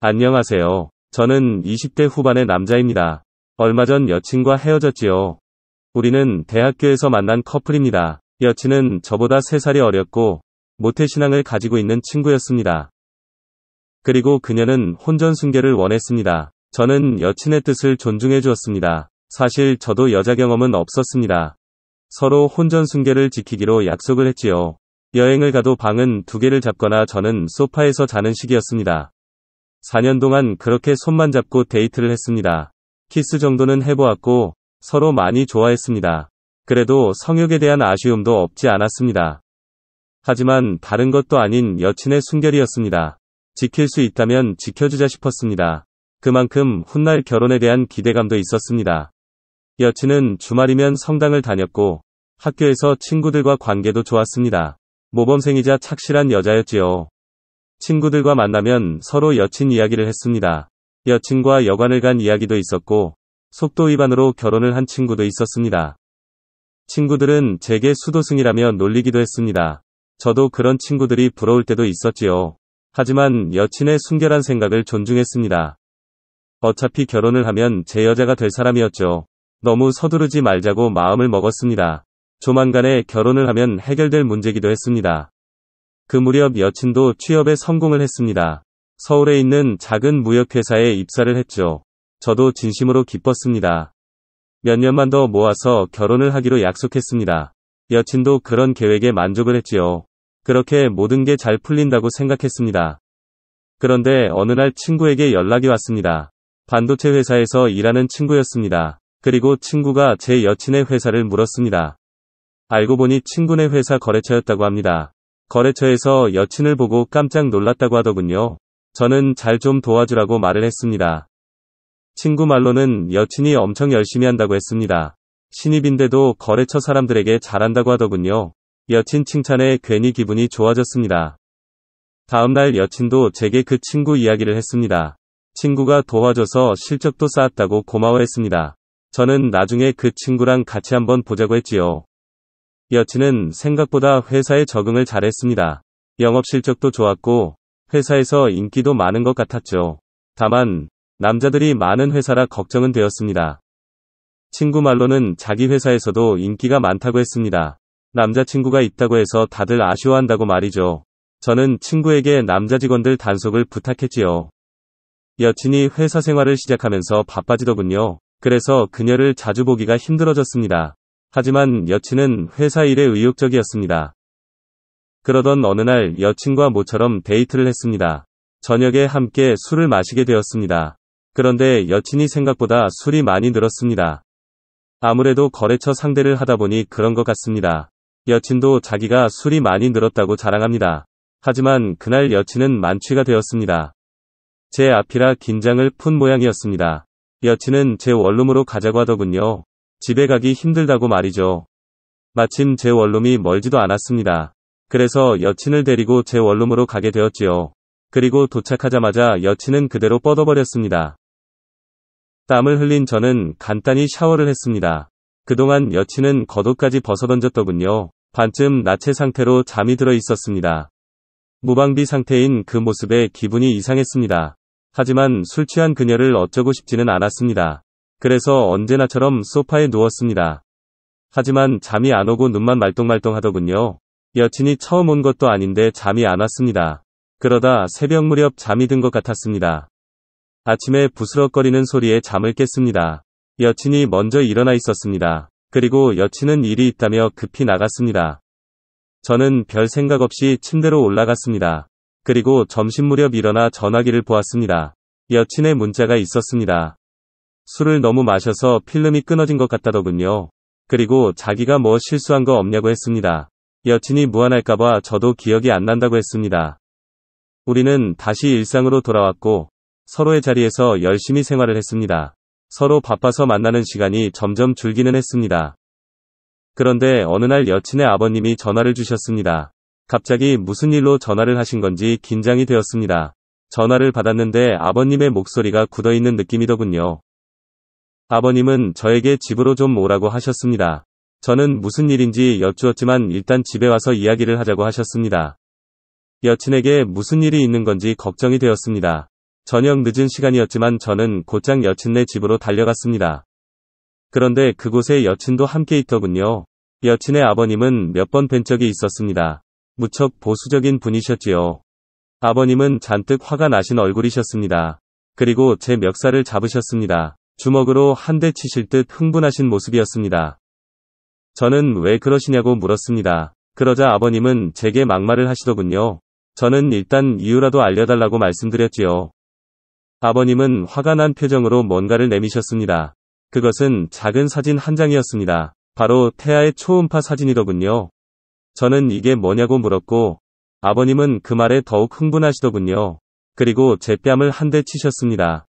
안녕하세요. 저는 20대 후반의 남자입니다. 얼마 전 여친과 헤어졌지요. 우리는 대학교에서 만난 커플입니다. 여친은 저보다 3살이 어렸고 모태신앙을 가지고 있는 친구였습니다. 그리고 그녀는 혼전순결을 원했습니다. 저는 여친의 뜻을 존중해 주었습니다. 사실 저도 여자 경험은 없었습니다. 서로 혼전순결을 지키기로 약속을 했지요. 여행을 가도 방은 2개를 잡거나 저는 소파에서 자는 식이었습니다. 4년 동안 그렇게 손만 잡고 데이트를 했습니다. 키스 정도는 해보았고 서로 많이 좋아했습니다. 그래도 성욕에 대한 아쉬움도 없지 않았습니다. 하지만 다른 것도 아닌 여친의 순결이었습니다. 지킬 수 있다면 지켜주자 싶었습니다. 그만큼 훗날 결혼에 대한 기대감도 있었습니다. 여친은 주말이면 성당을 다녔고 학교에서 친구들과 관계도 좋았습니다. 모범생이자 착실한 여자였지요. 친구들과 만나면 서로 여친 이야기를 했습니다. 여친과 여관을 간 이야기도 있었고 속도 위반으로 결혼을 한 친구도 있었습니다. 친구들은 제게 수도승이라며 놀리기도 했습니다. 저도 그런 친구들이 부러울 때도 있었지요. 하지만 여친의 순결한 생각을 존중했습니다. 어차피 결혼을 하면 제 여자가 될 사람이었죠. 너무 서두르지 말자고 마음을 먹었습니다. 조만간에 결혼을 하면 해결될 문제기도 했습니다. 그 무렵 여친도 취업에 성공을 했습니다. 서울에 있는 작은 무역회사에 입사를 했죠. 저도 진심으로 기뻤습니다. 몇 년만 더 모아서 결혼을 하기로 약속했습니다. 여친도 그런 계획에 만족을 했지요. 그렇게 모든 게 잘 풀린다고 생각했습니다. 그런데 어느 날 친구에게 연락이 왔습니다. 반도체 회사에서 일하는 친구였습니다. 그리고 친구가 제 여친의 회사를 물었습니다. 알고 보니 친구네 회사 거래처였다고 합니다. 거래처에서 여친을 보고 깜짝 놀랐다고 하더군요. 저는 잘 좀 도와주라고 말을 했습니다. 친구 말로는 여친이 엄청 열심히 한다고 했습니다. 신입인데도 거래처 사람들에게 잘한다고 하더군요. 여친 칭찬에 괜히 기분이 좋아졌습니다. 다음날 여친도 제게 그 친구 이야기를 했습니다. 친구가 도와줘서 실적도 쌓았다고 고마워했습니다. 저는 나중에 그 친구랑 같이 한번 보자고 했지요. 여친은 생각보다 회사에 적응을 잘했습니다. 영업 실적도 좋았고 회사에서 인기도 많은 것 같았죠. 다만 남자들이 많은 회사라 걱정은 되었습니다. 친구 말로는 자기 회사에서도 인기가 많다고 했습니다. 남자친구가 있다고 해서 다들 아쉬워한다고 말이죠. 저는 친구에게 남자 직원들 단속을 부탁했지요. 여친이 회사 생활을 시작하면서 바빠지더군요. 그래서 그녀를 자주 보기가 힘들어졌습니다. 하지만 여친은 회사 일에 의욕적이었습니다. 그러던 어느 날 여친과 모처럼 데이트를 했습니다. 저녁에 함께 술을 마시게 되었습니다. 그런데 여친이 생각보다 술이 많이 늘었습니다. 아무래도 거래처 상대를 하다 보니 그런 것 같습니다. 여친도 자기가 술이 많이 늘었다고 자랑합니다. 하지만 그날 여친은 만취가 되었습니다. 제 앞이라 긴장을 푼 모양이었습니다. 여친은 제 원룸으로 가자고 하더군요. 집에 가기 힘들다고 말이죠. 마침 제 원룸이 멀지도 않았습니다. 그래서 여친을 데리고 제 원룸으로 가게 되었지요. 그리고 도착하자마자 여친은 그대로 뻗어버렸습니다. 땀을 흘린 저는 간단히 샤워를 했습니다. 그동안 여친은 겉옷까지 벗어던졌더군요. 반쯤 나체 상태로 잠이 들어 있었습니다. 무방비 상태인 그 모습에 기분이 이상했습니다. 하지만 술 취한 그녀를 어쩌고 싶지는 않았습니다. 그래서 언제나처럼 소파에 누웠습니다. 하지만 잠이 안 오고 눈만 말똥말똥 하더군요. 여친이 처음 온 것도 아닌데 잠이 안 왔습니다. 그러다 새벽 무렵 잠이 든 것 같았습니다. 아침에 부스럭거리는 소리에 잠을 깼습니다. 여친이 먼저 일어나 있었습니다. 그리고 여친은 일이 있다며 급히 나갔습니다. 저는 별 생각 없이 침대로 올라갔습니다. 그리고 점심 무렵 일어나 전화기를 보았습니다. 여친의 문자가 있었습니다. 술을 너무 마셔서 필름이 끊어진 것 같다더군요. 그리고 자기가 뭐 실수한 거 없냐고 했습니다. 여친이 무안할까봐 저도 기억이 안 난다고 했습니다. 우리는 다시 일상으로 돌아왔고 서로의 자리에서 열심히 생활을 했습니다. 서로 바빠서 만나는 시간이 점점 줄기는 했습니다. 그런데 어느 날 여친의 아버님이 전화를 주셨습니다. 갑자기 무슨 일로 전화를 하신 건지 긴장이 되었습니다. 전화를 받았는데 아버님의 목소리가 굳어있는 느낌이더군요. 아버님은 저에게 집으로 좀 오라고 하셨습니다. 저는 무슨 일인지 여쭈었지만 일단 집에 와서 이야기를 하자고 하셨습니다. 여친에게 무슨 일이 있는 건지 걱정이 되었습니다. 저녁 늦은 시간이었지만 저는 곧장 여친네 집으로 달려갔습니다. 그런데 그곳에 여친도 함께 있더군요. 여친의 아버님은 몇 번 뵌 적이 있었습니다. 무척 보수적인 분이셨지요. 아버님은 잔뜩 화가 나신 얼굴이셨습니다. 그리고 제 멱살을 잡으셨습니다. 주먹으로 한 대 치실 듯 흥분하신 모습이었습니다. 저는 왜 그러시냐고 물었습니다. 그러자 아버님은 제게 막말을 하시더군요. 저는 일단 이유라도 알려달라고 말씀드렸지요. 아버님은 화가 난 표정으로 뭔가를 내미셨습니다. 그것은 작은 사진 한 장이었습니다. 바로 태아의 초음파 사진이더군요. 저는 이게 뭐냐고 물었고, 아버님은 그 말에 더욱 흥분하시더군요. 그리고 제 뺨을 한 대 치셨습니다.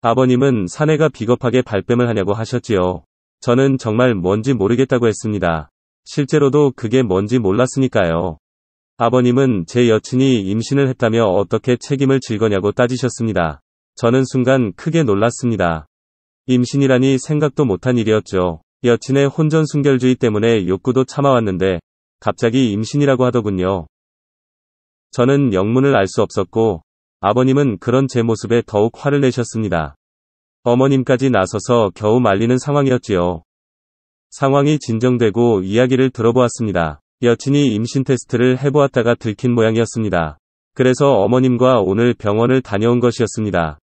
아버님은 사내가 비겁하게 발뺌을 하냐고 하셨지요. 저는 정말 뭔지 모르겠다고 했습니다. 실제로도 그게 뭔지 몰랐으니까요. 아버님은 제 여친이 임신을 했다며 어떻게 책임을 질 거냐고 따지셨습니다. 저는 순간 크게 놀랐습니다. 임신이라니 생각도 못한 일이었죠. 여친의 혼전순결주의 때문에 욕구도 참아왔는데 갑자기 임신이라고 하더군요. 저는 영문을 알 수 없었고 아버님은 그런 제 모습에 더욱 화를 내셨습니다. 어머님까지 나서서 겨우 말리는 상황이었지요. 상황이 진정되고 이야기를 들어보았습니다. 여친이 임신 테스트를 해보았다가 들킨 모양이었습니다. 그래서 어머님과 오늘 병원을 다녀온 것이었습니다.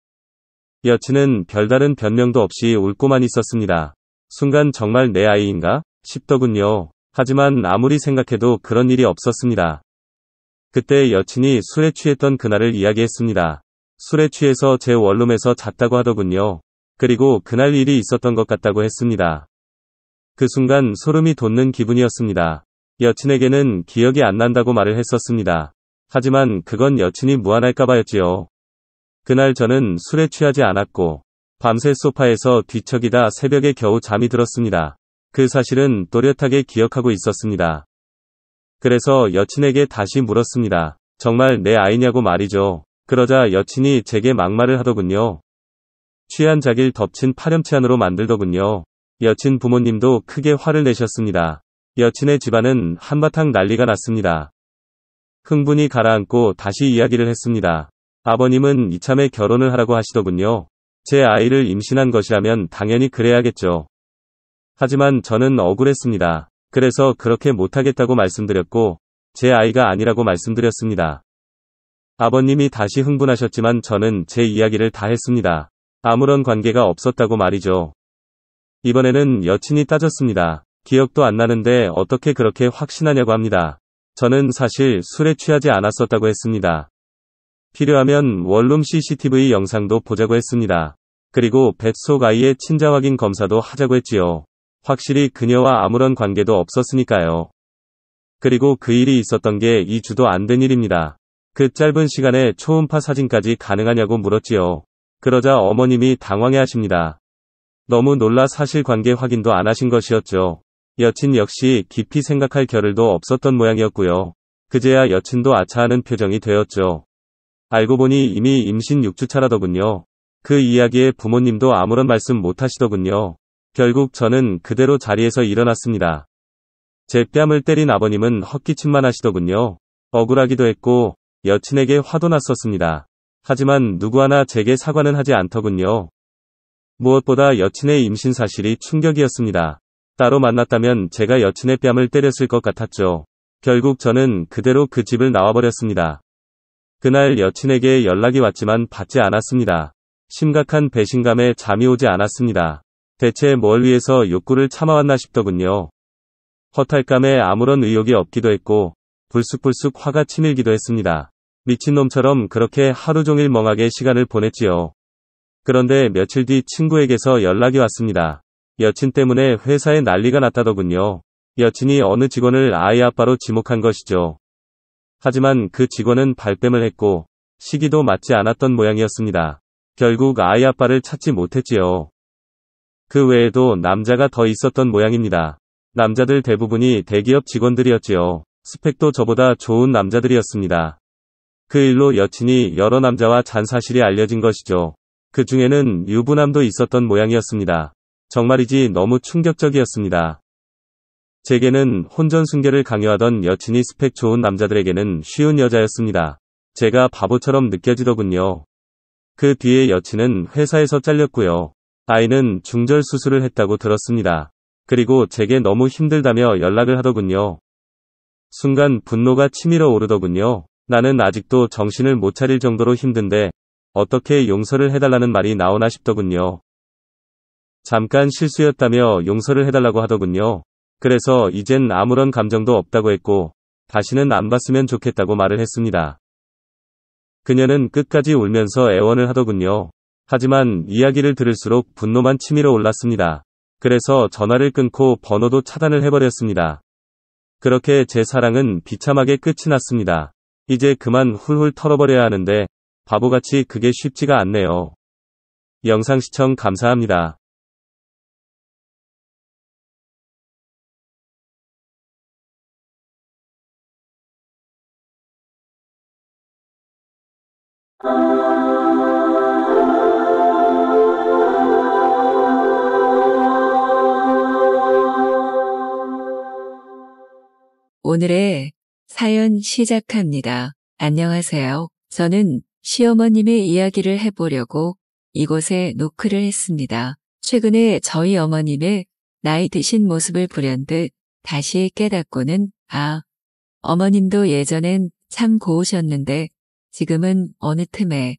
여친은 별다른 변명도 없이 울고만 있었습니다. 순간 정말 내 아이인가? 싶더군요. 하지만 아무리 생각해도 그런 일이 없었습니다. 그때 여친이 술에 취했던 그날을 이야기했습니다. 술에 취해서 제 원룸에서 잤다고 하더군요. 그리고 그날 일이 있었던 것 같다고 했습니다. 그 순간 소름이 돋는 기분이었습니다. 여친에게는 기억이 안 난다고 말을 했었습니다. 하지만 그건 여친이 무안할까봐였지요. 그날 저는 술에 취하지 않았고 밤새 소파에서 뒤척이다 새벽에 겨우 잠이 들었습니다. 그 사실은 또렷하게 기억하고 있었습니다. 그래서 여친에게 다시 물었습니다. 정말 내 아이냐고 말이죠. 그러자 여친이 제게 막말을 하더군요. 취한 자기를 덮친 파렴치한으로 만들더군요. 여친 부모님도 크게 화를 내셨습니다. 여친의 집안은 한바탕 난리가 났습니다. 흥분이 가라앉고 다시 이야기를 했습니다. 아버님은 이참에 결혼을 하라고 하시더군요. 제 아이를 임신한 것이라면 당연히 그래야겠죠. 하지만 저는 억울했습니다. 그래서 그렇게 못하겠다고 말씀드렸고 제 아이가 아니라고 말씀드렸습니다. 아버님이 다시 흥분하셨지만 저는 제 이야기를 다 했습니다. 아무런 관계가 없었다고 말이죠. 이번에는 여친이 따졌습니다. 기억도 안 나는데 어떻게 그렇게 확신하냐고 합니다. 저는 사실 술에 취하지 않았었다고 했습니다. 필요하면 원룸 CCTV 영상도 보자고 했습니다. 그리고 뱃속 아이의 친자 확인 검사도 하자고 했지요. 확실히 그녀와 아무런 관계도 없었으니까요. 그리고 그 일이 있었던 게 2주도 안 된 일입니다. 그 짧은 시간에 초음파 사진까지 가능하냐고 물었지요. 그러자 어머님이 당황해 하십니다. 너무 놀라 사실관계 확인도 안 하신 것이었죠. 여친 역시 깊이 생각할 겨를도 없었던 모양이었고요. 그제야 여친도 아차하는 표정이 되었죠. 알고 보니 이미 임신 6주차라더군요. 그 이야기에 부모님도 아무런 말씀 못 하시더군요. 결국 저는 그대로 자리에서 일어났습니다. 제 뺨을 때린 아버님은 헛기침만 하시더군요. 억울하기도 했고 여친에게 화도 났었습니다. 하지만 누구 하나 제게 사과는 하지 않더군요. 무엇보다 여친의 임신 사실이 충격이었습니다. 따로 만났다면 제가 여친의 뺨을 때렸을 것 같았죠. 결국 저는 그대로 그 집을 나와버렸습니다. 그날 여친에게 연락이 왔지만 받지 않았습니다. 심각한 배신감에 잠이 오지 않았습니다. 대체 뭘 위해서 욕구를 참아왔나 싶더군요. 허탈감에 아무런 의욕이 없기도 했고 불쑥불쑥 화가 치밀기도 했습니다. 미친놈처럼 그렇게 하루 종일 멍하게 시간을 보냈지요. 그런데 며칠 뒤 친구에게서 연락이 왔습니다. 여친 때문에 회사에 난리가 났다더군요. 여친이 어느 직원을 아이 아빠로 지목한 것이죠. 하지만 그 직원은 발뺌을 했고 시기도 맞지 않았던 모양이었습니다. 결국 아이 아빠를 찾지 못했지요. 그 외에도 남자가 더 있었던 모양입니다. 남자들 대부분이 대기업 직원들이었지요. 스펙도 저보다 좋은 남자들이었습니다. 그 일로 여친이 여러 남자와 잔 사실이 알려진 것이죠. 그 중에는 유부남도 있었던 모양이었습니다. 정말이지 너무 충격적이었습니다. 제게는 혼전순결을 강요하던 여친이 스펙 좋은 남자들에게는 쉬운 여자였습니다. 제가 바보처럼 느껴지더군요. 그 뒤에 여친은 회사에서 잘렸고요. 아이는 중절 수술을 했다고 들었습니다. 그리고 제게 너무 힘들다며 연락을 하더군요. 순간 분노가 치밀어 오르더군요. 나는 아직도 정신을 못 차릴 정도로 힘든데 어떻게 용서를 해달라는 말이 나오나 싶더군요. 잠깐 실수였다며 용서를 해달라고 하더군요. 그래서 이젠 아무런 감정도 없다고 했고 다시는 안 봤으면 좋겠다고 말을 했습니다. 그녀는 끝까지 울면서 애원을 하더군요. 하지만 이야기를 들을수록 분노만 치밀어 올랐습니다. 그래서 전화를 끊고 번호도 차단을 해버렸습니다. 그렇게 제 사랑은 비참하게 끝이 났습니다. 이제 그만 훌훌 털어버려야 하는데 바보같이 그게 쉽지가 않네요. 영상 시청 감사합니다. 오늘의 사연 시작합니다. 안녕하세요. 저는 시어머님의 이야기를 해보려고 이곳에 노크를 했습니다. 최근에 저희 어머님의 나이 드신 모습을 불현듯 다시 깨닫고는 어머님도 예전엔 참 고우셨는데 지금은 어느 틈에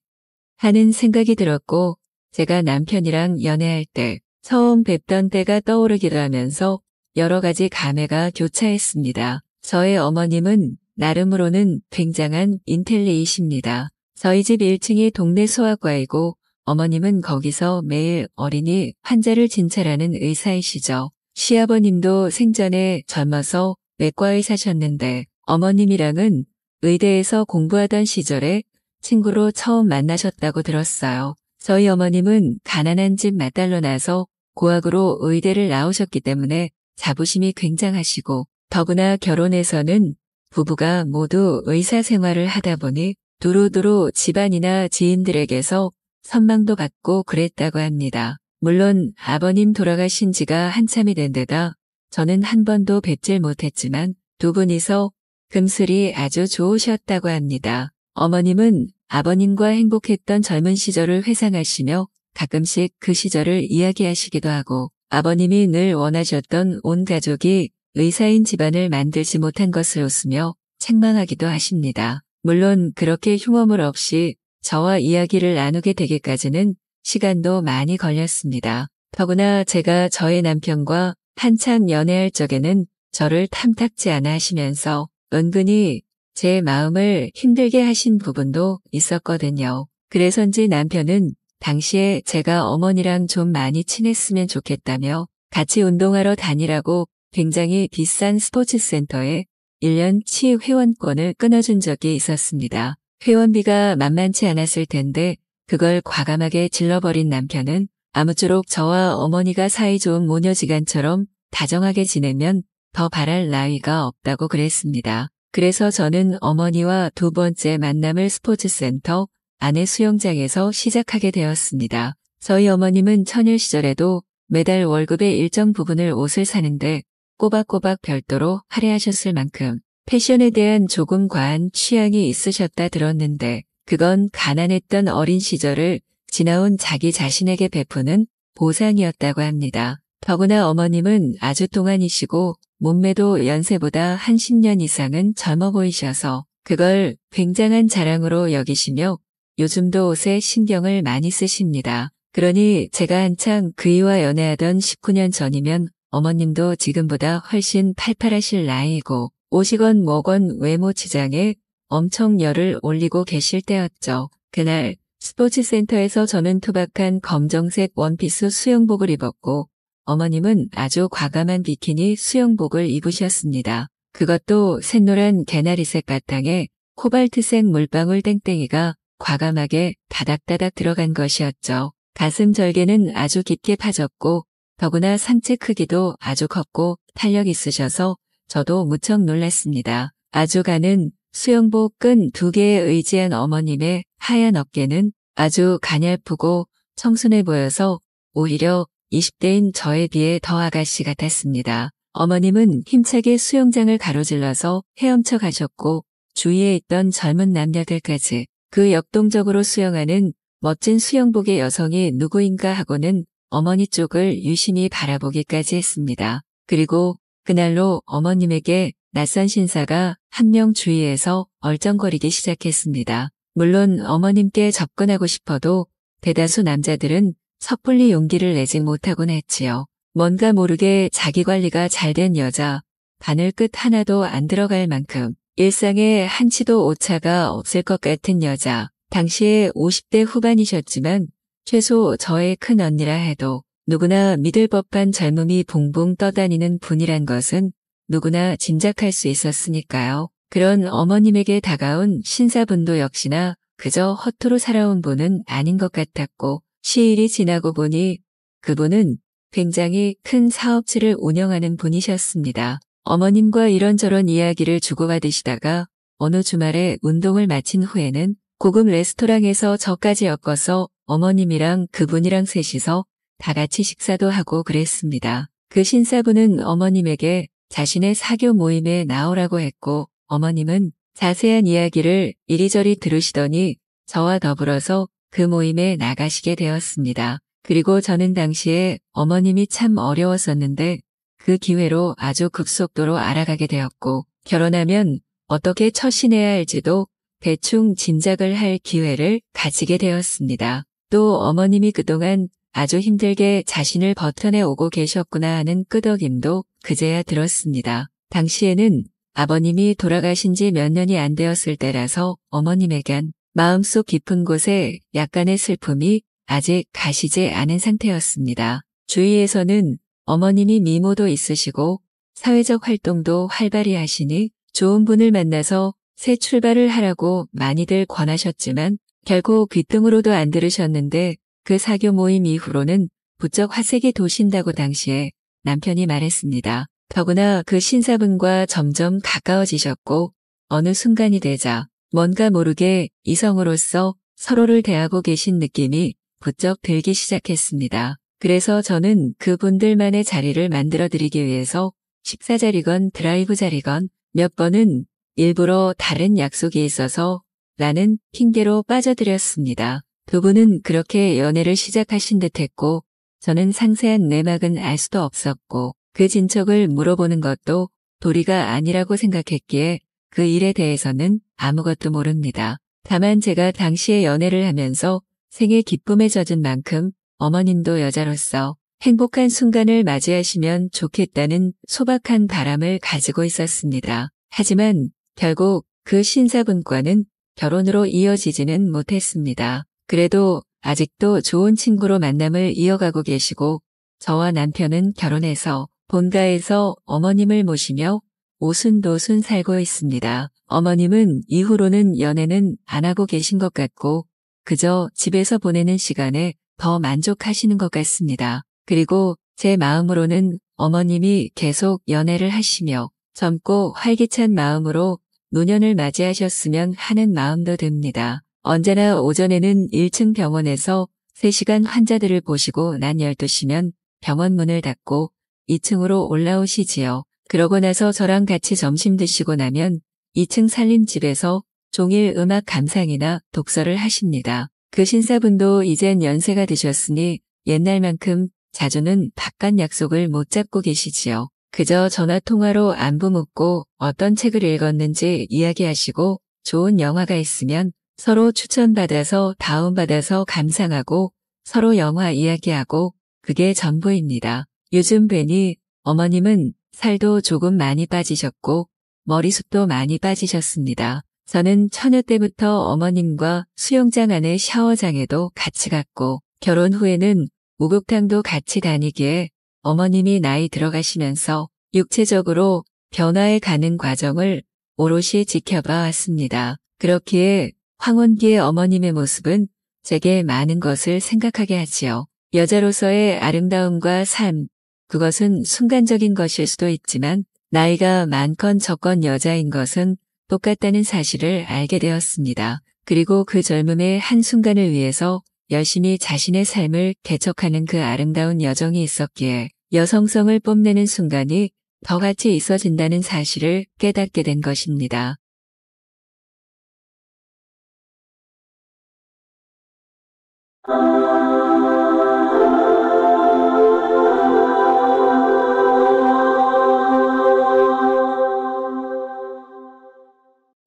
하는 생각이 들었고 제가 남편이랑 연애할 때 처음 뵙던 때가 떠오르기도 하면서 여러 가지 감회가 교차했습니다. 저의 어머님은 나름으로는 굉장한 인텔리이십니다. 저희 집 1층이 동네 소아과이고 어머님은 거기서 매일 어린이 환자를 진찰하는 의사이시죠. 시아버님도 생전에 젊어서 외과 의사셨는데 어머님이랑은 의대에서 공부하던 시절에 친구로 처음 만나셨다고 들었어요. 저희 어머님은 가난한 집 맏딸로 나서 고학으로 의대를 나오셨기 때문에 자부심이 굉장하시고 더구나 결혼해서는 부부가 모두 의사 생활을 하다 보니 두루두루 집안이나 지인들에게서 선망도 받고 그랬다고 합니다. 물론 아버님 돌아가신 지가 한참이 된 데다 저는 한 번도 뵙질 못했지만 두 분이서 금슬이 아주 좋으셨다고 합니다. 어머님은 아버님과 행복했던 젊은 시절을 회상하시며 가끔씩 그 시절을 이야기하시기도 하고 아버님이 늘 원하셨던 온 가족이 의사인 집안을 만들지 못한 것을 웃으며 책망하기도 하십니다. 물론 그렇게 흉어물 없이 저와 이야기를 나누게 되기까지는 시간도 많이 걸렸습니다. 더구나 제가 저의 남편과 한참 연애할 적에는 저를 탐탁지 않아 하시면서 은근히 제 마음을 힘들게 하신 부분도 있었거든요. 그래서인지 남편은 당시에 제가 어머니랑 좀 많이 친했으면 좋겠다며 같이 운동하러 다니라고 굉장히 비싼 스포츠센터에 1년치 회원권을 끊어준 적이 있었습니다. 회원비가 만만치 않았을 텐데 그걸 과감하게 질러버린 남편은 아무쪼록 저와 어머니가 사이좋은 모녀지간처럼 다정하게 지내면 더 바랄 나위가 없다고 그랬습니다. 그래서 저는 어머니와 두 번째 만남을 스포츠센터 안의 수영장에서 시작하게 되었습니다. 저희 어머님은 처녀 시절에도 매달 월급의 일정 부분을 옷을 사는데 꼬박꼬박 별도로 할애하셨을 만큼 패션에 대한 조금 과한 취향이 있으셨다 들었는데 그건 가난했던 어린 시절을 지나온 자기 자신에게 베푸는 보상이었다고 합니다. 더구나 어머님은 아주 동안이시고 몸매도 연세보다 한 10년 이상은 젊어 보이셔서 그걸 굉장한 자랑으로 여기시며 요즘도 옷에 신경을 많이 쓰십니다. 그러니 제가 한창 그이와 연애하던 19년 전이면 어머님도 지금보다 훨씬 팔팔하실 나이고 옷이건 뭐건 외모 치장에 엄청 열을 올리고 계실 때였죠. 그날 스포츠센터에서 저는 투박한 검정색 원피스 수영복을 입었고 어머님은 아주 과감한 비키니 수영복을 입으셨습니다. 그것도 샛노란 개나리색 바탕에 코발트색 물방울 땡땡이가 과감하게 다닥다닥 들어간 것이었죠. 가슴 절개는 아주 깊게 파졌고 더구나 상체 크기도 아주 컸고 탄력 있으셔서 저도 무척 놀랐습니다. 아주 가는 수영복 끈 2개에 의지한 어머님의 하얀 어깨는 아주 가냘프고 청순해 보여서 오히려 20대인 저에 비해 더 아가씨 같았습니다. 어머님은 힘차게 수영장을 가로질러서 헤엄쳐 가셨고 주위에 있던 젊은 남녀들까지 그 역동적으로 수영하는 멋진 수영복의 여성이 누구인가 하고는 어머니 쪽을 유심히 바라보기까지 했습니다. 그리고 그날로 어머님에게 낯선 신사가 한 명 주위에서 얼쩡거리기 시작했습니다. 물론 어머님께 접근하고 싶어도 대다수 남자들은 섣불리 용기를 내지 못하곤 했지요. 뭔가 모르게 자기 관리가 잘 된 여자, 바늘 끝 하나도 안 들어갈 만큼 일상에 한치도 오차가 없을 것 같은 여자, 당시에 50대 후반이셨지만 최소 저의 큰 언니라 해도 누구나 믿을 법한 젊음이 붕붕 떠다니는 분이란 것은 누구나 짐작할 수 있었으니까요. 그런 어머님에게 다가온 신사분도 역시나 그저 허투루 살아온 분은 아닌 것 같았고, 시일이 지나고 보니 그분은 굉장히 큰 사업체를 운영하는 분이셨습니다. 어머님과 이런저런 이야기를 주고받으시다가 어느 주말에 운동을 마친 후에는 고급 레스토랑에서 저까지 엮어서 어머님이랑 그분이랑 셋이서 다 같이 식사도 하고 그랬습니다. 그 신사분은 어머님에게 자신의 사교 모임에 나오라고 했고, 어머님은 자세한 이야기를 이리저리 들으시더니 저와 더불어서 그 모임에 나가시게 되었습니다. 그리고 저는 당시에 어머님이 참 어려웠었는데 그 기회로 아주 급속도로 알아가게 되었고, 결혼하면 어떻게 처신해야 할지도 대충 짐작을 할 기회를 가지게 되었습니다. 또 어머님이 그동안 아주 힘들게 자신을 버텨내 오고 계셨구나 하는 끄덕임도 그제야 들었습니다. 당시에는 아버님이 돌아가신 지 몇 년이 안 되었을 때라서 어머님에겐 마음속 깊은 곳에 약간의 슬픔이 아직 가시지 않은 상태였습니다. 주위에서는 어머님이 미모도 있으시고 사회적 활동도 활발히 하시니 좋은 분을 만나서 새 출발을 하라고 많이들 권하셨지만 결코 귀등으로도 안 들으셨는데, 그 사교 모임 이후로는 부쩍 화색이 도신다고 당시에 남편이 말했습니다. 더구나 그 신사분과 점점 가까워지셨고 어느 순간이 되자 뭔가 모르게 이성으로서 서로를 대하고 계신 느낌이 부쩍 들기 시작했습니다. 그래서 저는 그분들만의 자리를 만들어드리기 위해서 식사 자리건 드라이브 자리건 몇 번은 일부러 다른 약속이 있어서 라는 핑계로 빠져들였습니다. 두 분은 그렇게 연애를 시작하신 듯했고 저는 상세한 내막은 알 수도 없었고 그 진척을 물어보는 것도 도리가 아니라고 생각했기에 그 일에 대해서는 아무것도 모릅니다. 다만 제가 당시에 연애를 하면서 생의 기쁨에 젖은 만큼 어머님도 여자로서 행복한 순간을 맞이하시면 좋겠다는 소박한 바람을 가지고 있었습니다. 하지만 결국 그 신사분과는 결혼으로 이어지지는 못했습니다. 그래도 아직도 좋은 친구로 만남을 이어가고 계시고 저와 남편은 결혼해서 본가에서 어머님을 모시며 오순도순 살고 있습니다. 어머님은 이후로는 연애는 안 하고 계신 것 같고 그저 집에서 보내는 시간에 더 만족하시는 것 같습니다. 그리고 제 마음으로는 어머님이 계속 연애를 하시며 젊고 활기찬 마음으로 노년을 맞이하셨으면 하는 마음도 듭니다. 언제나 오전에는 1층 병원에서 3시간 환자들을 보시고 난 12시면 병원 문을 닫고 2층으로 올라오시지요. 그러고 나서 저랑 같이 점심 드시고 나면 2층 살림집에서 종일 음악 감상이나 독서를 하십니다. 그 신사분도 이젠 연세가 드셨으니 옛날만큼 자주는 바깥 약속을 못 잡고 계시지요. 그저 전화통화로 안부 묻고 어떤 책을 읽었는지 이야기하시고 좋은 영화가 있으면 서로 추천받아서 다운받아서 감상하고 서로 영화 이야기하고 그게 전부입니다. 요즘 뵈니 어머님은 살도 조금 많이 빠지셨고 머리숱도 많이 빠지셨습니다. 저는 처녀 때부터 어머님과 수영장 안의 샤워장에도 같이 갔고 결혼 후에는 목욕탕도 같이 다니기에 어머님이 나이 들어가시면서 육체적으로 변화해 가는 과정을 오롯이 지켜봐 왔습니다. 그렇기에 황혼기의 어머님의 모습은 제게 많은 것을 생각하게 하지요. 여자로서의 아름다움과 삶, 그것은 순간적인 것일 수도 있지만 나이가 많건 적건 여자인 것은 똑같다는 사실을 알게 되었습니다. 그리고 그 젊음의 한순간을 위해서 열심히 자신의 삶을 개척하는 그 아름다운 여정이 있었기에 여성성을 뽐내는 순간이 더 같이 있어진다는 사실을 깨닫게 된 것입니다.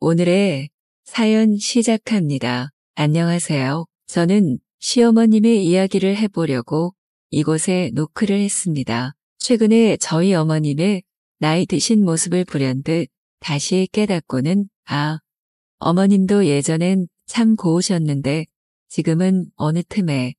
오늘의 사연 시작합니다. 안녕하세요. 저는 시어머님의 이야기를 해보려고 이곳에 노크를 했습니다. 최근에 저희 어머님의 나이 드신 모습을 불현듯 다시 깨닫고는 어머님도 예전엔 참 고우셨는데 지금은 어느 틈에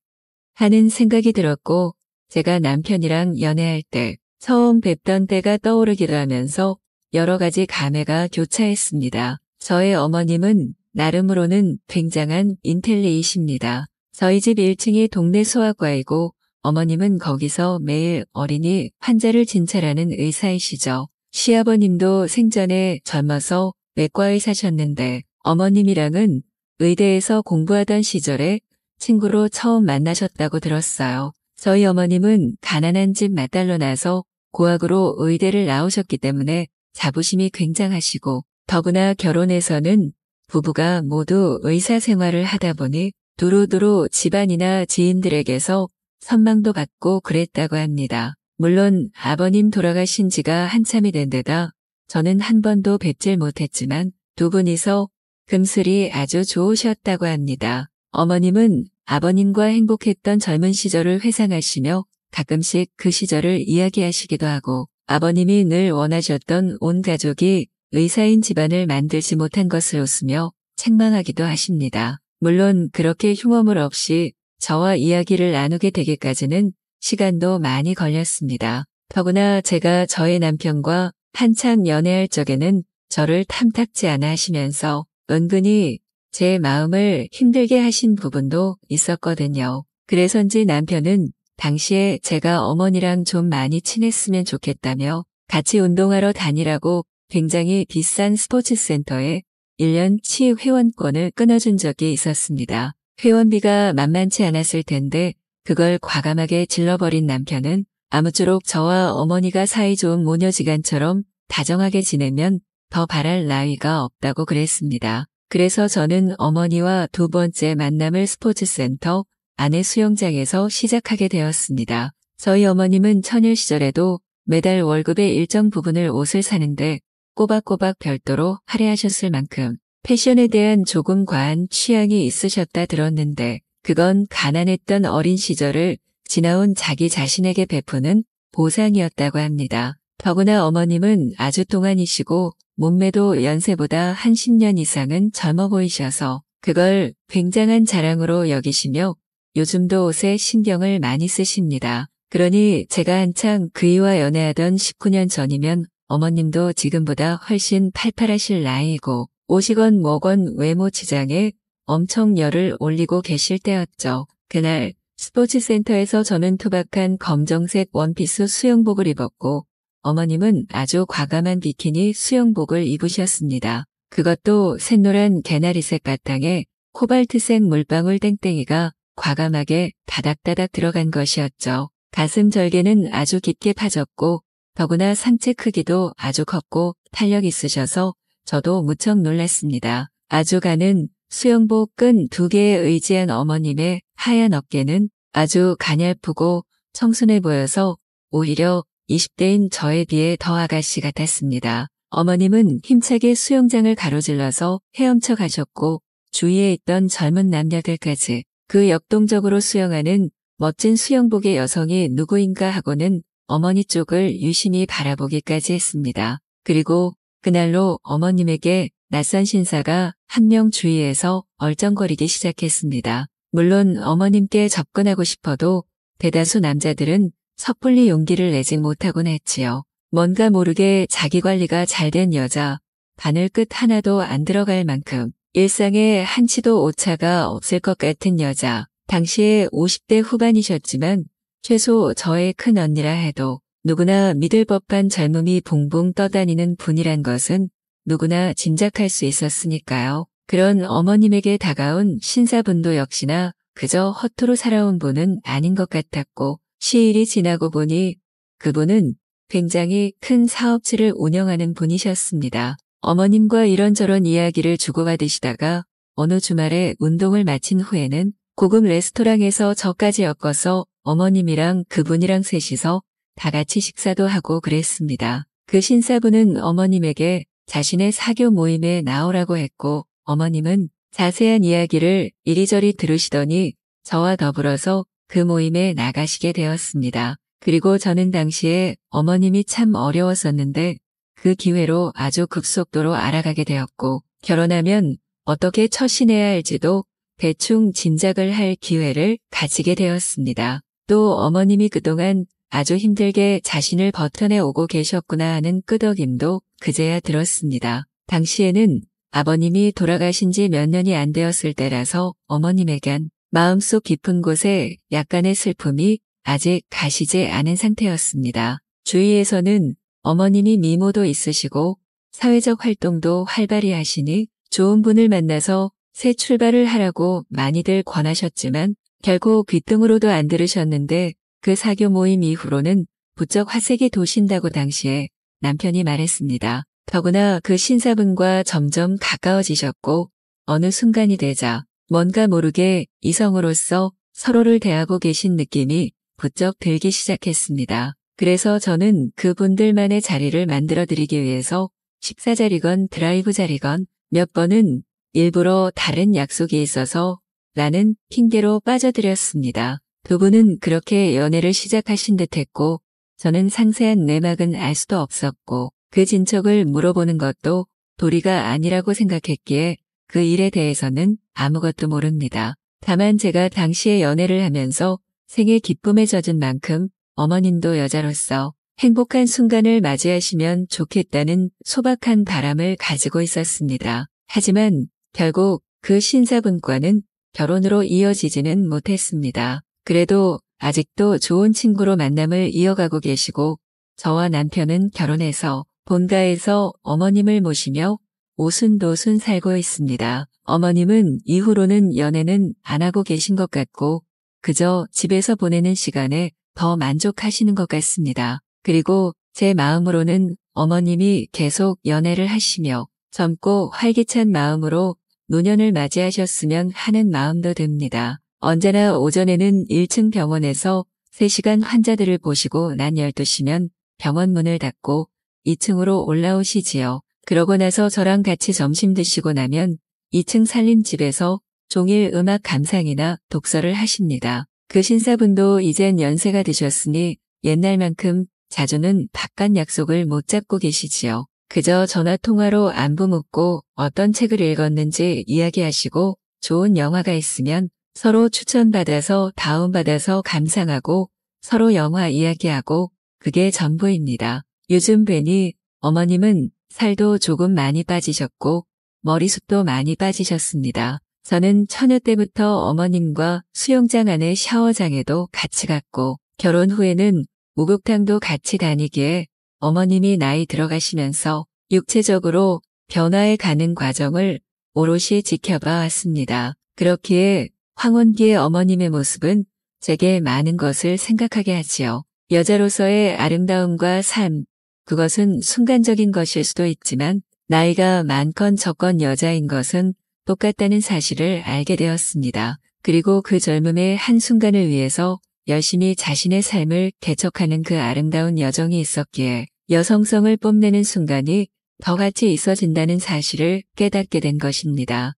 하는 생각이 들었고 제가 남편이랑 연애할 때 처음 뵙던 때가 떠오르기도 하면서 여러 가지 감회가 교차했습니다. 저의 어머님은 나름으로는 굉장한 인텔리이십니다. 저희 집 1층이 동네 소아과이고 어머님은 거기서 매일 어린이 환자를 진찰하는 의사이시죠. 시아버님도 생전에 젊어서 외과 의사셨는데 어머님이랑은 의대에서 공부하던 시절에 친구로 처음 만나셨다고 들었어요. 저희 어머님은 가난한 집 맏딸로 나서 고학으로 의대를 나오셨기 때문에 자부심이 굉장하시고 더구나 결혼해서는 부부가 모두 의사 생활을 하다 보니 두루두루 집안이나 지인들에게서 선망도 받고 그랬다고 합니다. 물론 아버님 돌아가신 지가 한참이 된 데다 저는 한 번도 뵙질 못했지만 두 분이서 금슬이 아주 좋으셨다고 합니다. 어머님은 아버님과 행복했던 젊은 시절을 회상하시며 가끔씩 그 시절을 이야기하시기도 하고 아버님이 늘 원하셨던 온 가족이 의사인 집안을 만들지 못한 것을 웃으며 책망하기도 하십니다. 물론 그렇게 흉어물 없이 저와 이야기를 나누게 되기까지는 시간도 많이 걸렸습니다. 더구나 제가 저의 남편과 한참 연애할 적에는 저를 탐탁지 않아 하시면서 은근히 제 마음을 힘들게 하신 부분도 있었거든요. 그래서인지 남편은 당시에 제가 어머니랑 좀 많이 친했으면 좋겠다며 같이 운동하러 다니라고 굉장히 비싼 스포츠센터에 1년치 회원권을 끊어준 적이 있었습니다. 회원비가 만만치 않았을 텐데 그걸 과감하게 질러버린 남편은 아무쪼록 저와 어머니가 사이좋은 모녀지간처럼 다정하게 지내면 더 바랄 나위가 없다고 그랬습니다. 그래서 저는 어머니와 두 번째 만남을 스포츠센터 안의 수영장에서 시작하게 되었습니다. 저희 어머님은 처녀 시절에도 매달 월급의 일정 부분을 옷을 사는데 꼬박꼬박 별도로 할애하셨을 만큼 패션에 대한 조금 과한 취향이 있으셨다 들었는데 그건 가난했던 어린 시절을 지나온 자기 자신에게 베푸는 보상이었다고 합니다. 더구나 어머님은 아주 동안이시고 몸매도 연세보다 한 10년 이상은 젊어 보이셔서 그걸 굉장한 자랑으로 여기시며 요즘도 옷에 신경을 많이 쓰십니다. 그러니 제가 한창 그이와 연애하던 19년 전이면 어머님도 지금보다 훨씬 팔팔하실 나이이고 옷이건 뭐건 외모 치장에 엄청 열을 올리고 계실 때였죠. 그날 스포츠센터에서 저는 투박한 검정색 원피스 수영복을 입었고 어머님은 아주 과감한 비키니 수영복을 입으셨습니다. 그것도 샛노란 개나리색 바탕에 코발트색 물방울 땡땡이가 과감하게 다닥다닥 들어간 것이었죠. 가슴 절개는 아주 깊게 파졌고 더구나 상체 크기도 아주 컸고 탄력 있으셔서 저도 무척 놀랐습니다. 아주 가는 수영복 끈 2개에 의지한 어머님의 하얀 어깨는 아주 가냘프고 청순해 보여서 오히려 20대인 저에 비해 더 아가씨 같았습니다. 어머님은 힘차게 수영장을 가로질러서 헤엄쳐 가셨고 주위에 있던 젊은 남녀들까지 그 역동적으로 수영하는 멋진 수영복의 여성이 누구인가 하고는 어머니 쪽을 유심히 바라보기까지 했습니다. 그리고 그날로 어머님에게 낯선 신사가 한 명 주위에서 얼쩡거리기 시작했습니다. 물론 어머님께 접근하고 싶어도 대다수 남자들은 섣불리 용기를 내지 못하곤 했지요. 뭔가 모르게 자기관리가 잘된 여자, 바늘 끝 하나도 안 들어갈 만큼 일상에 한치도 오차가 없을 것 같은 여자, 당시에 50대 후반이셨지만 최소 저의 큰 언니라 해도 누구나 믿을 법한 젊음이 붕붕 떠다니는 분이란 것은 누구나 짐작할 수 있었으니까요. 그런 어머님에게 다가온 신사분도 역시나 그저 허투루 살아온 분은 아닌 것 같았고 시일이 지나고 보니 그분은 굉장히 큰 사업체를 운영하는 분이셨습니다. 어머님과 이런저런 이야기를 주고받으시다가 어느 주말에 운동을 마친 후에는 고급 레스토랑에서 저까지 엮어서 어머님이랑 그분이랑 셋이서 다 같이 식사도 하고 그랬습니다. 그 신사분은 어머님에게 자신의 사교 모임에 나오라고 했고 어머님은 자세한 이야기를 이리저리 들으시더니 저와 더불어서 그 모임에 나가시게 되었습니다. 그리고 저는 당시에 어머님이 참 어려웠었는데 그 기회로 아주 급속도로 알아가게 되었고 결혼하면 어떻게 처신해야 할지도 대충 짐작을 할 기회를 가지게 되었습니다. 또 어머님이 그동안 아주 힘들게 자신을 버텨내 오고 계셨구나 하는 끄덕임도 그제야 들었습니다. 당시에는 아버님이 돌아가신 지 몇 년이 안 되었을 때라서 어머님에겐 마음속 깊은 곳에 약간의 슬픔이 아직 가시지 않은 상태였습니다. 주위에서는 어머님이 미모도 있으시고 사회적 활동도 활발히 하시니 좋은 분을 만나서 새 출발을 하라고 많이들 권하셨지만 결국 귓등으로도 안 들으셨는데 그 사교 모임 이후로는 부쩍 화색이 도신다고 당시에 남편이 말했습니다. 더구나 그 신사분과 점점 가까워지셨고 어느 순간이 되자 뭔가 모르게 이성으로서 서로를 대하고 계신 느낌이 부쩍 들기 시작했습니다. 그래서 저는 그분들만의 자리를 만들어드리기 위해서 식사 자리건 드라이브 자리건 몇 번은 일부러 다른 약속이 있어서 라는 핑계로 빠져들였습니다. 두 분은 그렇게 연애를 시작하신 듯했고 저는 상세한 내막은 알 수도 없었고 그 진척을 물어보는 것도 도리가 아니라고 생각했기에 그 일에 대해서는 아무것도 모릅니다. 다만 제가 당시에 연애를 하면서 생의 기쁨에 젖은 만큼 어머님도 여자로서 행복한 순간을 맞이하시면 좋겠다는 소박한 바람을 가지고 있었습니다. 하지만 결국 그 신사분과는 결혼으로 이어지지는 못했습니다. 그래도 아직도 좋은 친구로 만남을 이어가고 계시고 저와 남편은 결혼해서 본가에서 어머님을 모시며 오순도순 살고 있습니다. 어머님은 이후로는 연애는 안 하고 계신 것 같고 그저 집에서 보내는 시간에 더 만족하시는 것 같습니다. 그리고 제 마음으로는 어머님이 계속 연애를 하시며 젊고 활기찬 마음으로 노년을 맞이하셨으면 하는 마음도 듭니다. 언제나 오전에는 1층 병원에서 3시간 환자들을 보시고 난 12시면 병원 문을 닫고 2층으로 올라오시지요. 그러고 나서 저랑 같이 점심 드시고 나면 2층 살림집에서 종일 음악 감상이나 독서를 하십니다. 그 신사분도 이젠 연세가 드셨으니 옛날만큼 자주는 바깥 약속을 못 잡고 계시지요. 그저 전화통화로 안부 묻고 어떤 책을 읽었는지 이야기하시고 좋은 영화가 있으면 서로 추천받아서 다운받아서 감상하고 서로 영화 이야기하고 그게 전부입니다. 요즘 뵈니 어머님은 살도 조금 많이 빠지셨고 머리숱도 많이 빠지셨습니다. 저는 처녀 때부터 어머님과 수영장 안의 샤워장에도 같이 갔고 결혼 후에는 목욕탕도 같이 다니기에 어머님이 나이 들어가시면서 육체적으로 변화해 가는 과정을 오롯이 지켜봐 왔습니다. 그렇기에 황혼기의 어머님의 모습은 제게 많은 것을 생각하게 하지요. 여자로서의 아름다움과 삶, 그것은 순간적인 것일 수도 있지만 나이가 많건 적건 여자인 것은 똑같다는 사실을 알게 되었습니다. 그리고 그 젊음의 한순간을 위해서 열심히 자신의 삶을 개척하는 그 아름다운 여정이 있었기에 여성성을 뽐내는 순간이 더 같이 있어진다는 사실을 깨닫게 된 것입니다.